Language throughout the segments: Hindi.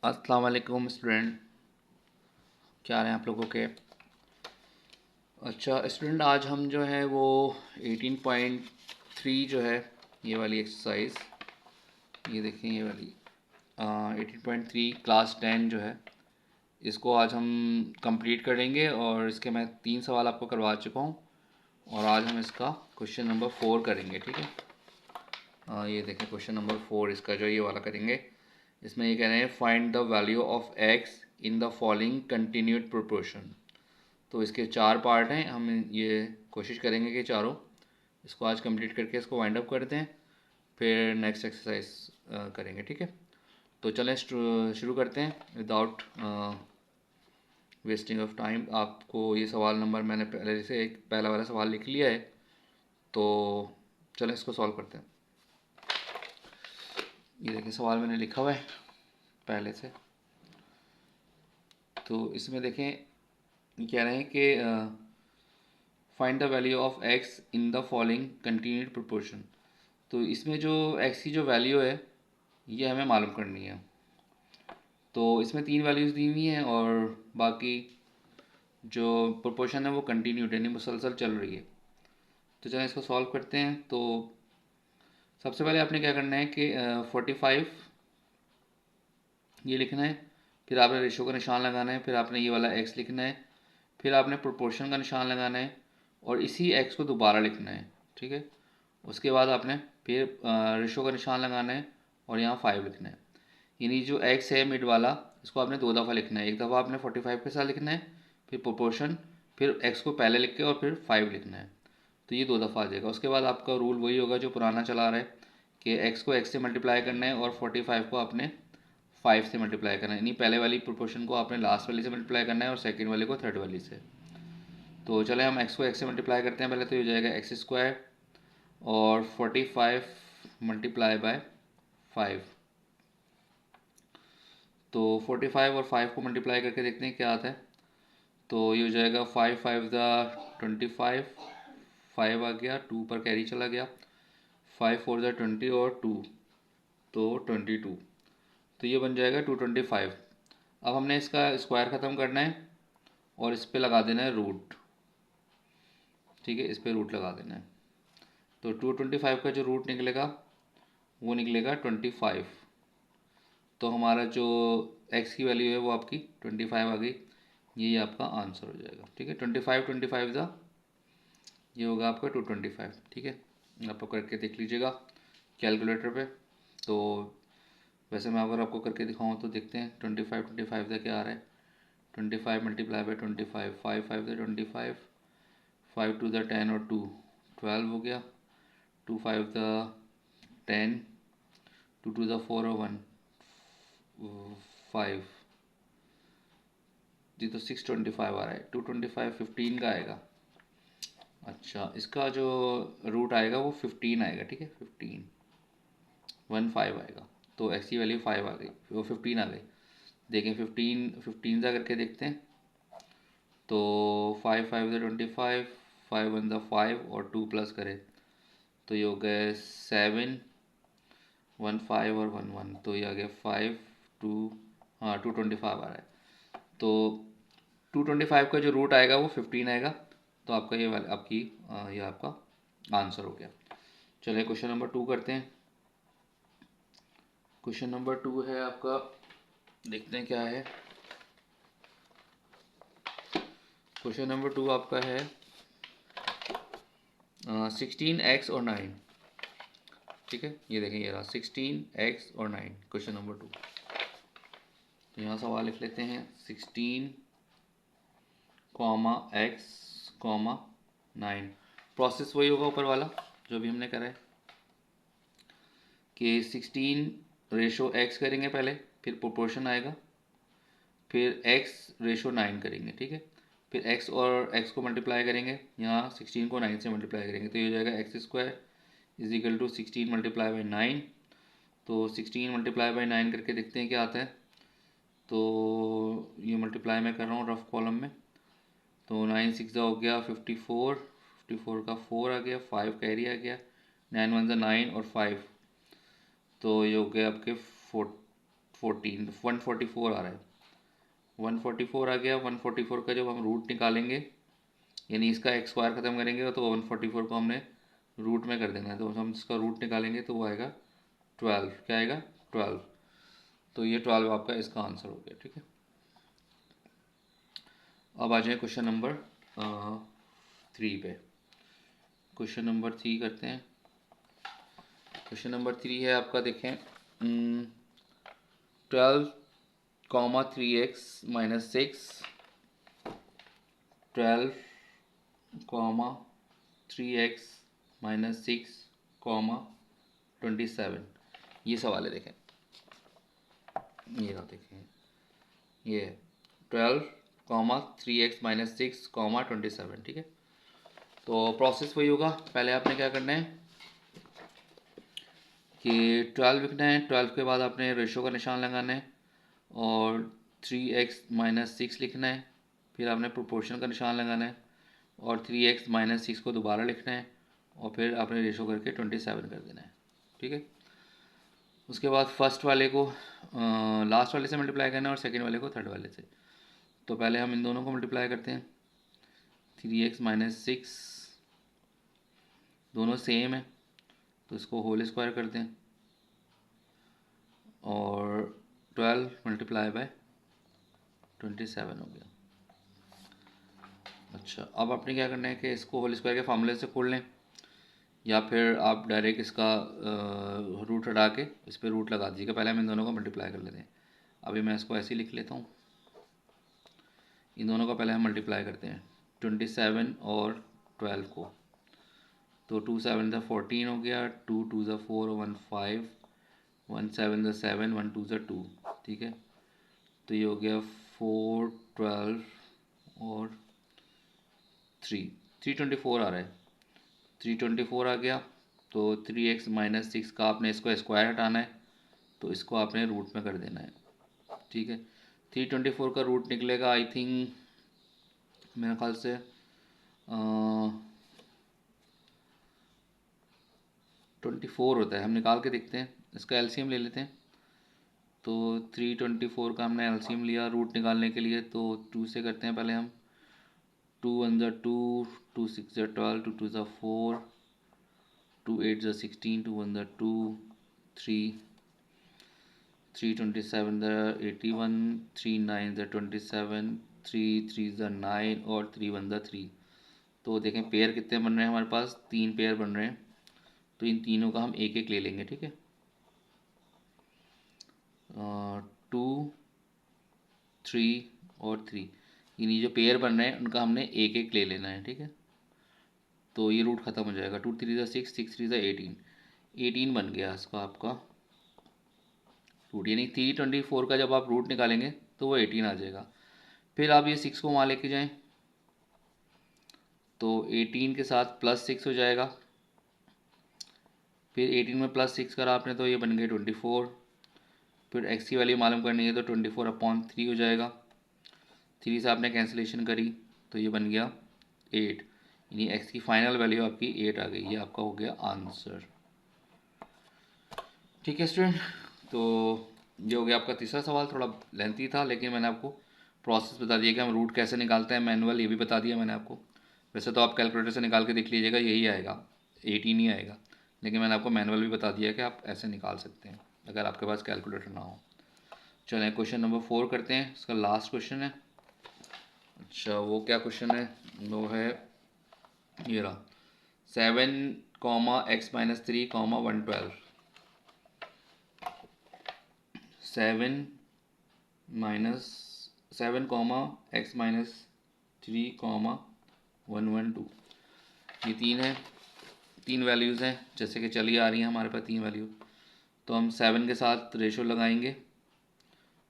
अस्सलाम वालेकुम स्टूडेंट, क्या हाल हैं आप लोगों के। अच्छा स्टूडेंट, आज हम जो है वो 18.3 जो है ये वाली एक्सरसाइज, ये देखें ये वाली 18.3 क्लास 10 जो है, इसको आज हम कंप्लीट करेंगे। और इसके मैं 3 सवाल आपको करवा चुका हूँ और आज हम इसका क्वेश्चन नंबर 4 करेंगे, ठीक है। ये देखें क्वेश्चन नंबर 4 इसका जो ये वाला करेंगे। इसमें ये कह रहे हैं find the value of x in the following continued proportion. तो इसके 4 पार्ट हैं, हम ये कोशिश करेंगे कि चारों इसको आज कंप्लीट करके इसको वाइंड अप करते हैं, फिर नेक्स्ट एक्सरसाइज करेंगे, ठीक है। तो चलें शुरू करते हैं विदाउट वेस्टिंग ऑफ टाइम। आपको ये सवाल नंबर मैंने पहले से एक पहला वाला सवाल लिख लिया है, तो चलें इसको सॉल्व करते हैं। ये देखिए सवाल मैंने लिखा हुआ है पहले से। तो इसमें देखें ये कह रहे हैं कि find the value of x in the following continued proportion. तो इसमें जो एक्स की जो वैल्यू है ये हमें मालूम करनी है। तो इसमें 3 वैल्यूज़ दी हुई हैं और बाकी जो प्रोपोर्शन है वो कंटिन्यूड यानी मुसलसल चल रही है। तो चलिए इसको सॉल्व करते हैं। तो सबसे पहले आपने क्या करना है कि 45 ये लिखना है, फिर आपने रेशो का निशान लगाना है, फिर आपने ये वाला एक्स लिखना है, फिर आपने प्रोपोर्शन का निशान लगाना है और इसी एक्स को दोबारा लिखना है, ठीक है। उसके बाद आपने फिर रेशो का निशान लगाना है और यहाँ 5 लिखना है। यानी जो एक्स है मिड वाला, इसको आपने 2 दफ़ा लिखना है। एक दफ़ा आपने 45 के साथ लिखना है, फिर प्रोपोर्शन, फिर एक्स को पहले लिख के और फिर 5 लिखना है। तो ये 2 दफ़ा आ जाएगा। उसके बाद आपका रूल वही होगा जो पुराना चला रहा है कि एक्स को एक्स से मल्टीप्लाई करना है और 45 को आपने 5 से मल्टीप्लाई करना है। यानी पहले वाली प्रोपोर्शन को आपने लास्ट वाली से मल्टीप्लाई करना है और सेकेंड वाले को थर्ड वाली से। तो चले हम एक्स को एक्स से मल्टीप्लाई करते हैं। पहले तो ये हो जाएगा एक्स स्क्वायर और 45 मल्टीप्लाई बाय 5। तो 45 और 5 को मल्टीप्लाई करके देखते हैं क्या आता है। तो ये हो जाएगा 5 5 ज़ा 25, 5 आ गया, 2 पर कैरी चला गया, 5 4 ज़ा 20 और 2 तो 22। तो ये बन जाएगा 225। अब हमने इसका स्क्वायर ख़त्म करना है और इस पे लगा देना है रूट, ठीक है, इस पे रूट लगा देना है। तो 225 का जो रूट निकलेगा वो निकलेगा 25। तो हमारा जो एक्स की वैल्यू है वो आपकी 25 आ गई। यही आपका आंसर हो जाएगा, ठीक है। 25 ज़ा ये होगा आपका 225, ठीक है। आप करके देख लीजिएगा कैलकुलेटर पे। तो वैसे मैं अगर आपको करके दिखाऊँ तो देखते हैं 25 ज़ा क्या आ रहा है। 25 मल्टीप्लाई बाई 25, 5 5 ज़ा 25, 5 2 ज़ा 10 और 2 12 हो गया, 2 5 ज़ा 10, 2 2 ज़ा 4 और 1 5। जी तो 625 आ रहा है। 225 15 का आएगा। अच्छा इसका जो रूट आएगा वो 15 आएगा, ठीक है। 15 आएगा। तो एक्स की वैल्यू 5 आ गई, वो 15 आ गई। देखें 15 ज़ा करके देखते हैं। तो 5 5 ज़ा 25, 5 1 ज़ा 5 और 2 प्लस करें तो ये हो गए 7 1 5 और 1 1, तो ये आ गया 5 2, हाँ 225 आ रहा है। तो 225 का जो रूट आएगा वो 15 आएगा। तो आपका ये वाला आपकी ये आपका आंसर हो गया। चलिए क्वेश्चन नंबर 2 करते हैं। क्वेश्चन नंबर 2 है आपका, देखते हैं क्या है। क्वेश्चन नंबर 2 आपका है 16x और 9, ठीक है। ये देखें ये रहा 16x और 9, क्वेश्चन नंबर 2। तो यहाँ सवाल लिख लेते हैं 16 कॉमा एक्स कॉमा 9। प्रोसेस वही होगा ऊपर वाला जो भी हमने करा है कि 16 रेशो एक्स करेंगे पहले, फिर प्रोपोर्शन आएगा, फिर एक्स रेशो 9 करेंगे, ठीक है। फिर एक्स और एक्स को मल्टीप्लाई करेंगे, यहाँ 16 को 9 से मल्टीप्लाई करेंगे तो ये हो जाएगा x square is equal to 16 multiply by 9। तो 16 मल्टीप्लाई बाई 9 करके देखते हैं क्या आता है। तो ये मल्टीप्लाई मैं कर रहा हूँ रफ कॉलम में। तो 9 6 हो गया 54, 54 का 4 आ गया, 5 कैरी आ गया, 9 1 9 और 5, तो ये हो गया आपके 14, 144 आ रहा है, 144 आ गया। 144 का जब हम रूट निकालेंगे, यानी इसका एक्स स्क्वायर ख़त्म करेंगे तो 144 को हमने रूट में कर देना है, तो हम इसका रूट निकालेंगे तो वो आएगा 12। क्या आएगा? 12। तो ये 12 आपका इसका आंसर हो गया। ठीक है, अब आ जाए क्वेश्चन नंबर 3 पे। क्वेश्चन नंबर 3 करते हैं। क्वेश्चन नंबर 3 है आपका, देखें 12,3x - 6, 12,3x - 6, 27, ये सवाल है। देखें ये ना, देखें ये 12,3x - 6, 27। ठीक है, तो प्रोसेस वही होगा। पहले आपने क्या करना है कि 12 लिखना है, 12 के बाद आपने रेशो का निशान लगाना है और 3x - 6 लिखना है, फिर आपने प्रोपोर्शन का निशान लगाना है और 3x - 6 को दोबारा लिखना है और फिर आपने रेशो करके 27 कर देना है। ठीक है, उसके बाद फर्स्ट वाले को लास्ट वाले से मल्टीप्लाई करना है और सेकंड वाले को थर्ड वाले से। तो पहले हम इन दोनों को मल्टीप्लाई करते हैं। 3x - 6 दोनों सेम है तो इसको होल स्क्वायर कर दें और 12 मल्टीप्लाई बाय 27 हो गया। अच्छा, अब आपने क्या करना है कि इसको होल स्क्वायर के फार्मूले से खोल लें या फिर आप डायरेक्ट इसका रूट हटा के इस पर रूट लगा दीजिएगा। पहले हम इन दोनों को मल्टीप्लाई कर लेते हैं। अभी मैं इसको ऐसे ही लिख लेता हूँ। इन दोनों को पहले हम मल्टीप्लाई करते हैं, 27 और 12 को। तो 2 7 14 हो गया, 2 2 4 1 5, 1 7 7, 1 2 2। ठीक है, तो ये हो गया 4 12 और 324 आ रहा है। 324 आ गया तो 3x - 6 का आपने इसको स्क्वायर हटाना है तो इसको आपने रूट में कर देना है। ठीक है, 324 का रूट निकलेगा आई थिंक मेरे ख्याल से 24 होता है। हम निकाल के देखते हैं, इसका एलसीएम ले लेते हैं। तो 324 का हमने एलसीएम लिया रूट निकालने के लिए, तो 2 से करते हैं पहले हम। 2 1 2, 2 6 12, 2 2 4, 2 8 16, 2 1 2, 3 327 81, 3 9 27, 3 3 9 और 3 1 3। तो देखें पेयर कितने बन रहे हैं हमारे पास, 3 पेयर बन रहे हैं। तो इन तीनों का हम एक एक ले लेंगे। ठीक है, 2 3 और 3, यानी जो पेयर बन रहे हैं उनका हमने एक एक ले लेना है। ठीक है, तो ये रूट ख़त्म हो जाएगा। 2 3 6, 6 3 18, 18 बन गया इसका आपका रूट। यानी 324 का जब आप रूट निकालेंगे तो वो 18 आ जाएगा। फिर आप ये 6 को वहाँ लेके जाएं तो 18 के साथ +6 हो जाएगा। फिर 18 में +6 करा आपने तो ये बन गए 24। फिर x की वैल्यू मालूम करनी है तो 24/3 हो जाएगा। 3 से आपने कैंसिलेशन करी तो ये बन गया 8, यानी x की फाइनल वैल्यू आपकी 8 आ गई। ये आपका हो गया आंसर। ठीक है स्टूडेंट, तो ये हो गया आपका तीसरा सवाल। थोड़ा लेंथी था लेकिन मैंने आपको प्रोसेस बता दिया कि हम रूट कैसे निकालते हैं, मैनुअल ये भी बता दिया मैंने आपको। वैसे तो आप कैलकुलेटर से निकाल के देख लीजिएगा, यही आएगा, 18 ही आएगा, लेकिन मैंने आपको मैनुअल भी बता दिया कि आप ऐसे निकाल सकते हैं अगर आपके पास कैलकुलेटर ना हो। चलें क्वेश्चन नंबर 4 करते हैं, इसका लास्ट क्वेश्चन है। अच्छा, वो क्या क्वेश्चन है? वो है ये रहा, 7, x - 3, 112। 7 x - 3, 112, ये तीन है, तीन वैल्यूज़ हैं जैसे कि चली आ रही हैं हमारे पास तीन वैल्यू। तो हम 7 के साथ रेशो लगाएंगे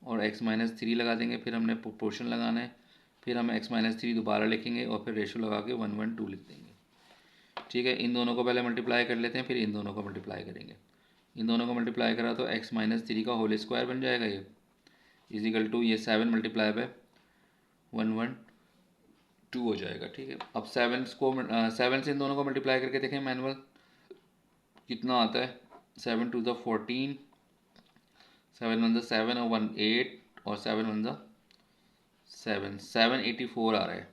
और x - 3 लगा देंगे, फिर हमने प्रोपोर्शन लगाना है, फिर हम x - 3 दोबारा लिखेंगे और फिर रेशो लगा के 112 लिख देंगे। ठीक है, इन दोनों को पहले मल्टीप्लाई कर लेते हैं, फिर इन दोनों को मल्टीप्लाई करेंगे। इन दोनों को मल्टीप्लाई करा तो x - 3 का होल स्क्वायर बन जाएगा, ये इजिकल टू ये 7 मल्टीप्लाई बाय 112 हो जाएगा। ठीक है, अब 7 से इन दोनों को मल्टीप्लाई करके देखें मैनुअल कितना आता है। 7 2 14, 7 वन ज़ा 7 और 1 8 और 7 वन ज़ा 7, 784 आ रहा है।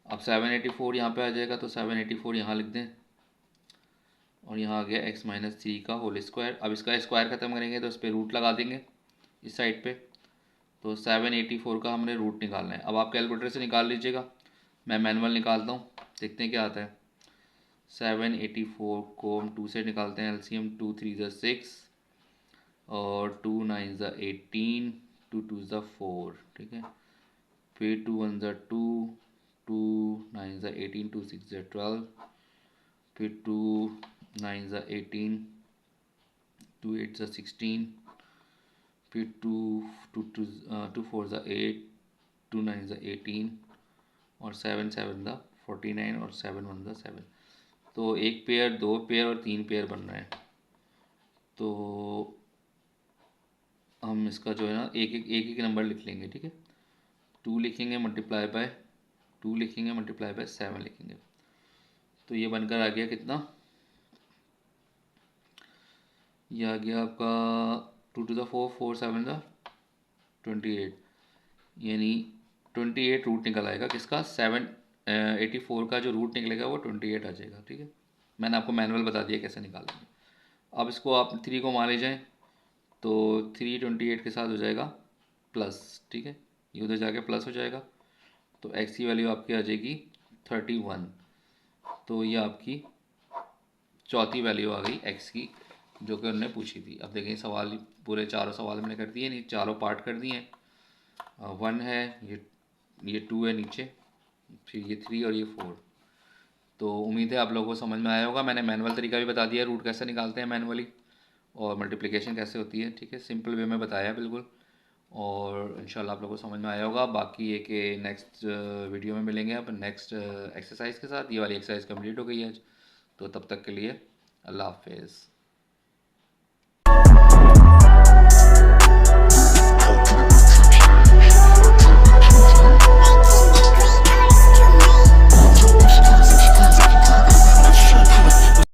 अब 784 यहाँ पे आ जाएगा तो 784 यहाँ लिख दें और यहाँ आ गया x माइनस 3 का होल स्क्वायर। अब इसका स्क्वायर ख़त्म करेंगे तो इस पर रूट लगा देंगे इस साइड पे। तो 784 का हमने रूट निकालना है। अब आप कैलकुलेटर से निकाल लीजिएगा, मैं मैनुअल निकालता हूँ, देखते हैं क्या आता है। 784 को हम 2 से निकालते हैं एलसीएम, 2 3 ज़ा 6 और 2 9 ज़ा 18, 2 2 ज़ा 4, ठीक है। फिर 2 1 ज़ा 2, 2 9 ज़ा 18, 2 6 ज़ा 12, फिर 2 9 ज़ा 18, 2 8 ज़ा 16, फिर 2 4 ज़ा 8, 2 9 ज़ा 18 और 7 7 ज़ा 49 और 7 1 ज़ा 7। तो एक पेयर, दो पेयर और तीन पेयर बन रहे हैं। तो हम इसका जो है ना एक नंबर लिख लेंगे, ठीक है। 2 लिखेंगे मल्टीप्लाई बाय 2 लिखेंगे मल्टीप्लाई बाय 7 लिखेंगे। तो ये बनकर आ गया कितना, ये आ गया आपका 2 टू द 4, 4 7 ज़ा 28, यानी 28 रूट निकल आएगा किसका, 784 का जो रूट निकलेगा वो 28 आ जाएगा, ठीक है। मैंने आपको मैनुअल बता दिया कैसे निकालेंगे। अब इसको आप 3 को मान ले जाएँ तो 3 28 के साथ हो जाएगा प्लस, ठीक है, ये उधर जाके प्लस हो जाएगा। तो x की वैल्यू आपकी आ जाएगी 31। तो ये आपकी चौथी वैल्यू आ गई x की जो कि उन्होंने पूछी थी। अब देखें सवाल पूरे चारों सवाल मैंने कर दिए, नहीं चारों पार्ट कर दिए हैं। 1 है, ये 2 है नीचे, फिर ये 3 और ये 4। तो उम्मीद है आप लोगों को समझ में आया होगा। मैंने मैनुअल तरीका भी बता दिया, रूट कैसे निकालते हैं मैनुअली और मल्टीप्लिकेशन कैसे होती है, ठीक है, सिंपल वे में बताया बिल्कुल। और इंशाल्लाह आप लोगों को समझ में आया होगा। बाकी ये कि नेक्स्ट वीडियो में मिलेंगे अब नेक्स्ट एक्सरसाइज के साथ। ये वाली एक्सरसाइज कंप्लीट हो गई है आज, तो तब तक के लिए अल्लाह हाफिज़।